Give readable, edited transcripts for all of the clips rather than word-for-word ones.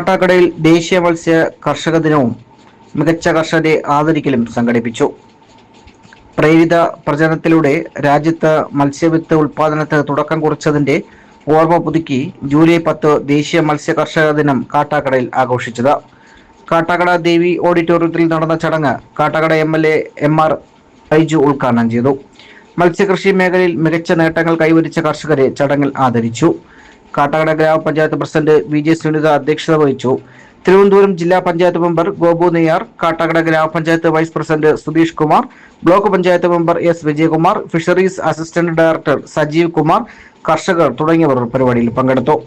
കാട്ടാക്കടയിൽ ദേശീയ മത്സ്യ കർഷക ദിനവും മികച്ച കർഷകരെ ആദരിക്കലും സംഘടിപ്പിച്ചു. പ്രേരിത പ്രചരണത്തിലൂടെ രാജ്യത്ത് മത്സ്യവിത്ത് ഉൽപാദനത്തിന് തുടക്കം കുറിച്ചതിന്റെ ഓർമ്മ പുതുക്കി ജൂലൈ 10 ദേശീയ മത്സ്യ കർഷക ദിനം കാട്ടാക്കടയിൽ ആഘോഷിച്ചത്. കാട്ടാക്കട ദേവി ഓഡിറ്റോറിയത്തിൽ നടന്ന ചടങ്ങ് കാട്ടാക്കട MLA MR ബൈജു ഉദ്ഘാടനം ചെയ്തു. മത്സ്യകൃഷി മേഖലയിൽ മികച്ച നേട്ടങ്ങൾ കൈവരിച്ച കർഷകരെ ചടങ്ങിൽ ആദരിച്ചു. കാട്ടാക്കട ഗ്രാമപഞ്ചായത്ത് പ്രസിഡന്റ് VJ സുനിത അധ്യക്ഷത വഹിച്ചു. തിരുവനന്തപുരം ജില്ലാ പഞ്ചായത്ത് മെമ്പർ ഗോപു നെയ്യാർ, കാട്ടാക്കട ഗ്രാമപഞ്ചായത്ത് vice president Sudheesh Kumar, block panchayat member S Vijayakumar, fisheries assistant director Sajeev Kumar, കർഷകർ തുടങ്ങിയവർ പരിപാടിയിൽ പങ്കെടുത്തു.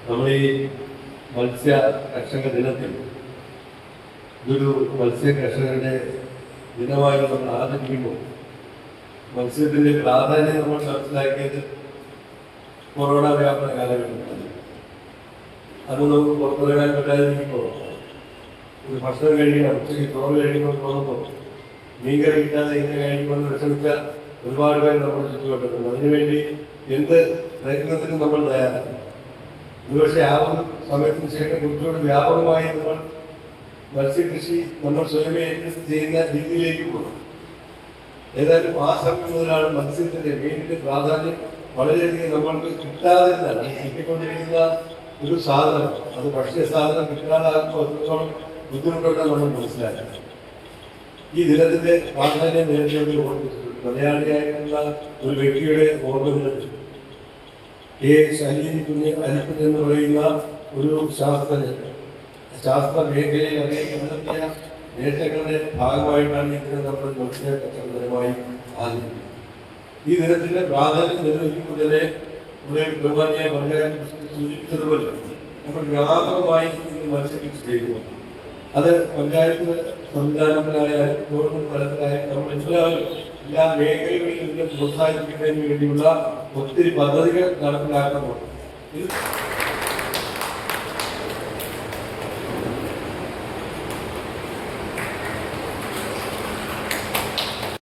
നമ്മൾ ഈ മത്സ്യ കർഷക ദിനത്തിൽ ഇതൊരു മത്സ്യ കർഷകരുടെ ദിനമായി നമ്മൾ ആദരിക്കുമ്പോൾ മത്സ്യത്തിന്റെ പ്രാധാന്യം നമ്മൾ മനസ്സിലാക്കിയത് കൊറോണ വ്യാപന കാലഘട്ടത്തിൽ. അത് നമുക്ക് പുറത്തിറങ്ങാൻ പറ്റാതിരിക്കുമ്പോൾ ഒരു ഭക്ഷണം കഴിക്കണം, ഉച്ചയ്ക്ക് ചോറ് കഴിക്കുമ്പോൾ തോന്നുമ്പോൾ മീൻകറി കിട്ടാതെ ഇങ്ങനെ കഴിക്കുമ്പോൾ വിഷമിച്ച ഒരുപാട് പേര് നമ്മൾ ചുറ്റുവട്ടത്തുണ്ട്. അതിനുവേണ്ടി എന്ത് പ്രയത്നത്തിനും നമ്മൾ തയ്യാറാണ്. ഒരുപക്ഷെ ആ ഒരു സമയത്തിന് ശേഷം കുറച്ചുകൂടി വ്യാപകമായി നമ്മൾ മത്സ്യകൃഷി നമ്മൾ സ്വയമേ ചെയ്യുന്ന രീതിയിലേക്ക് പോകും. ഏതായാലും ആ സമയം മുതലാണ് മത്സ്യത്തിന്റെ മീനിന്റെ പ്രാധാന്യം വളരെയധികം നമ്മൾക്ക് കിട്ടാതിരുന്നാണ് കിട്ടിക്കൊണ്ടിരിക്കുന്ന ഒരു സാധനം. അത് ഭക്ഷ്യ സാധനം കിട്ടാതാകുമ്പോൾ അത്രത്തോളം ബുദ്ധിമുട്ടുണ്ടെന്ന് നമ്മൾ മനസ്സിലാക്കണം. ഈ ദിനത്തിന്റെ പ്രാധാന്യം നേരിട്ട് മലയാളിയായിട്ടുള്ള ഒരു വ്യക്തിയുടെ ഓർമ്മകൾ ശൈലി കുഞ്ഞ് അരിപ്പറ്റ് എന്ന് പറയുന്ന ഒരു ശാസ്ത്ര മേഖലയിൽ കണ്ടെത്തിയ നേട്ടങ്ങളുടെ ഭാഗമായിട്ടാണ് ഈ ദിനം നമ്മൾ മത്സ്യ കർഷകരുമായി ആചരിക്കുന്നത്. ഈ ദിനത്തിന്റെ പ്രാധാന്യം നിർവഹിക്കുമ്പോൾ തന്നെ ഇവിടെ ബഹുമാനിയായ പഞ്ചായത്ത് സൂചിപ്പിച്ചതുപോലെ നമ്മൾ വ്യാപകമായി മത്സ്യകൃഷി ചെയ്യുന്നു. അത് പഞ്ചായത്ത് സംവിധാനത്തിലായാലും ഗവൺമെന്റ് തലത്തിലായാലും നമ്മൾ എല്ലാ മേഖലകളിലും ഇതിനെ പ്രോത്സാഹിപ്പിക്കുന്നതിന് വേണ്ടിയുള്ള ഒത്തിരി പദ്ധതികൾ നടപ്പിലാക്കുന്നുണ്ട്.